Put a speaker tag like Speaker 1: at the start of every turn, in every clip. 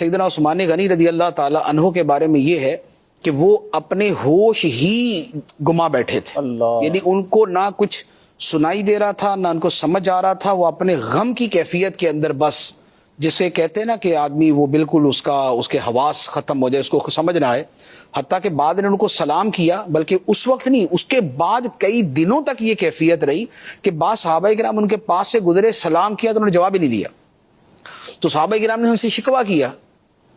Speaker 1: سیدنا عثمان غنی رضی اللہ تعالی عنہ کے بارے میں یہ ہے کہ وہ اپنے ہوش ہی گما بیٹھے تھے. یعنی ان کو نہ کچھ سنائی دے رہا تھا، نہ ان کو سمجھ آ رہا تھا. وہ اپنے غم کی کیفیت کے اندر، بس جسے کہتے ہیں نا کہ آدمی وہ بالکل اس کے حواس ختم ہو جائے، اس کو سمجھ نہ آئے. حتیٰ کہ بعد نے ان کو سلام کیا، بلکہ اس وقت نہیں، اس کے بعد کئی دنوں تک یہ کیفیت رہی کہ بعض صحابہ کرام ان کے پاس سے گزرے، سلام کیا تو انہوں نے جواب ہی نہیں دیا. تو صحابہ کرام نے ان سے شکوہ کیا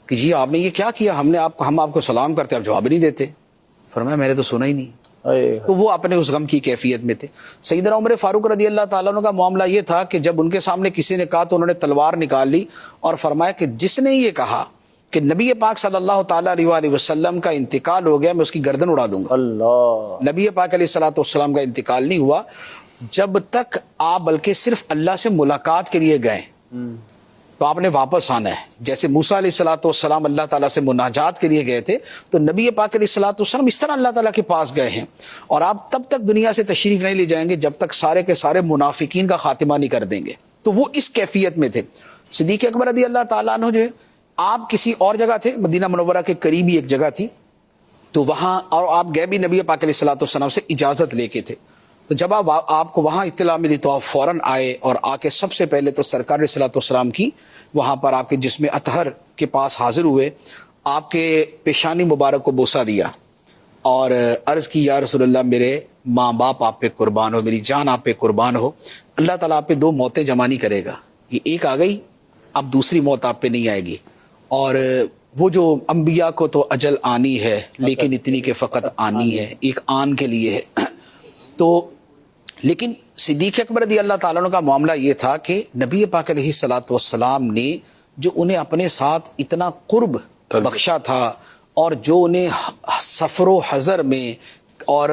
Speaker 1: کہ جی آپ نے یہ کیا کیا، ہم آپ کو سلام کرتے، آپ جواب نہیں دیتے. فرمایا میں نے تو سنا ہی نہیں. تو وہ اپنے اس غم کی کیفیت میں تھے. سیدنا عمر فاروق رضی اللہ تعالیٰ عنہ کا معاملہ یہ تھا کہ جب ان کے سامنے کسی نے کہا تو انہوں نے تلوار نکال لی اور فرمایا کہ جس نے یہ کہا کہ نبی پاک صلی اللہ تعالیٰ علیہ وسلم کا انتقال ہو گیا، میں اس کی گردن اڑا دوں گا. نبی پاک علیہ الصلوۃ والسلام کا انتقال نہیں ہوا جب تک آپ بلکہ صرف اللہ سے ملاقات کے لیے گئے تو آپ نے واپس آنا ہے. جیسے موسیٰ علیہ الصلوۃ والسلام اللہ تعالیٰ سے مناجات کے لیے گئے تھے، تو نبی پاک علیہ الصلوۃ والسلام اس طرح اللہ تعالیٰ کے پاس گئے ہیں. اور آپ تب تک دنیا سے تشریف نہیں لے جائیں گے جب تک سارے کے سارے منافقین کا خاتمہ نہیں کر دیں گے. تو وہ اس کیفیت میں تھے. صدیق اکبر رضی اللہ تعالیٰ عنہ جو ہے، آپ کسی اور جگہ تھے، مدینہ منورہ کے قریب ہی ایک جگہ تھی، تو وہاں اور آپ گئے بھی نبی پاک علیہ الصلوۃ والسلام سے اجازت لے کے تھے. تو جب آپ کو وہاں اطلاع ملی تو آپ فوراً آئے اور آ کے سب سے پہلے تو سرکار علیہ الصلوۃ والسلام کی وہاں پر آپ کے جسم اطہر کے پاس حاضر ہوئے، آپ کے پیشانی مبارک کو بوسہ دیا اور عرض کی یا رسول اللہ میرے ماں باپ آپ پہ قربان ہو، میری جان آپ پہ قربان ہو. اللہ تعالیٰ آپ پہ دو موتیں جمع نہیں کرے گا، یہ ایک آ گئی، اب دوسری موت آپ پہ نہیں آئے گی. اور وہ جو انبیاء کو تو اجل آنی ہے لیکن اتنی کہ فقط آنی ہے، ایک آن کے لیے ہے. تو لیکن صدیق اکبر رضی اللہ تعالیٰ عنہ کا معاملہ یہ تھا کہ نبی پاک علیہ الصلوۃ والسلام نے جو انہیں اپنے ساتھ اتنا قرب بخشا تھا اور جو انہیں سفر و حضر میں اور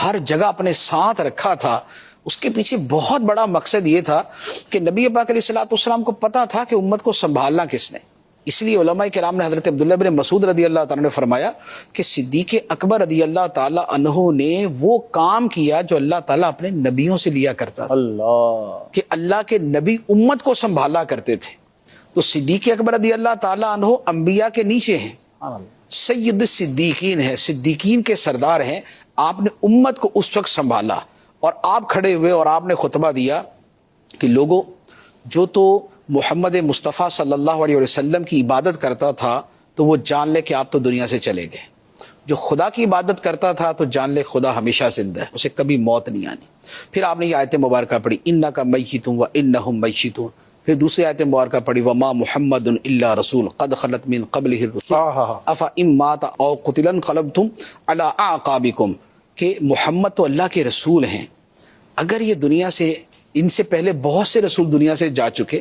Speaker 1: ہر جگہ اپنے ساتھ رکھا تھا، اس کے پیچھے بہت بڑا مقصد یہ تھا کہ نبی پاک علیہ الصلوۃ والسلام کو پتا تھا کہ امت کو سنبھالنا کس نے. اس لیے علماء کرام نے حضرت عبداللہ بن مسعود رضی اللہ تعالیٰ نے فرمایا کہ صدیق اکبر رضی اللہ تعالیٰ عنہ نے وہ کام کیا جو اللہ تعالیٰ اپنے نبیوں سے لیا کرتا تھا، کہ اللہ کے نبی امت کو سنبھالا کرتے تھے. تو صدیق اکبر رضی اللہ تعالیٰ عنہ انبیاء کے نیچے ہیں، سید الصدیقین ہیں، صدیقین کے سردار ہیں. آپ نے امت کو اس وقت سنبھالا اور آپ کھڑے ہوئے اور آپ نے خطبہ دیا کہ لوگوں، جو تو محمد مصطفیٰ صلی اللہ علیہ وسلم کی عبادت کرتا تھا تو وہ جان لے کہ آپ تو دنیا سے چلے گئے. جو خدا کی عبادت کرتا تھا تو جان لے خدا ہمیشہ زندہ ہے، اسے کبھی موت نہیں آنی. پھر آپ نے یہ آیت مبارکہ پڑھی انک میت و انہم میتون. پھر دوسری آیت مبارکہ پڑھی وما محمد الا رسول قد خلت من قبلہ الرسل افان مات او قتل انقلبتم علی اعقابکم. کہ محمد تو اللہ کے رسول ہیں، اگر یہ دنیا سے، ان سے پہلے بہت سے رسول دنیا سے جا چکے،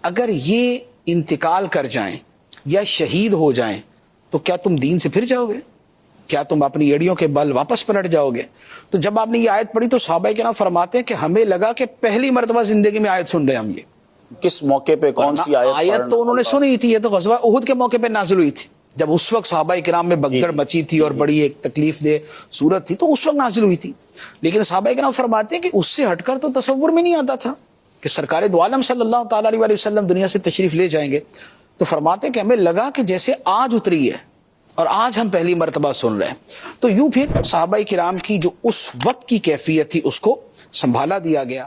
Speaker 1: اگر یہ انتقال کر جائیں یا شہید ہو جائیں تو کیا تم دین سے پھر جاؤ گے؟ کیا تم اپنی ایڑیوں کے بل واپس پلٹ جاؤ گے؟ تو جب آپ نے یہ آیت پڑھی تو صحابہ کرام فرماتے ہیں کہ ہمیں لگا کہ پہلی مرتبہ زندگی میں آیت سن رہے ہم. یہ
Speaker 2: کس موقع پہ کون سی
Speaker 1: آیت تو انہوں نے سنی تھی، یہ تو غزوہ احد کے موقع پہ نازل ہوئی تھی، جب اس وقت صحابہ کرام میں بگدڑ مچی تھی اور بڑی ایک تکلیف دہ صورت تھی، تو اس وقت نازل ہوئی تھی. لیکن صحابہ کرام فرماتے ہیں کہ اس سے ہٹ کر تو تصور میں نہیں آتا تھا کہ سرکار دو عالم صلی اللہ تعالیٰ علیہ وسلم دنیا سے تشریف لے جائیں گے. تو فرماتے ہیں کہ ہمیں لگا کہ جیسے آج اتری ہے اور آج ہم پہلی مرتبہ سن رہے ہیں. تو یوں پھر صحابہ کرام کی جو اس وقت کی کیفیت تھی اس کو سنبھالا دیا گیا.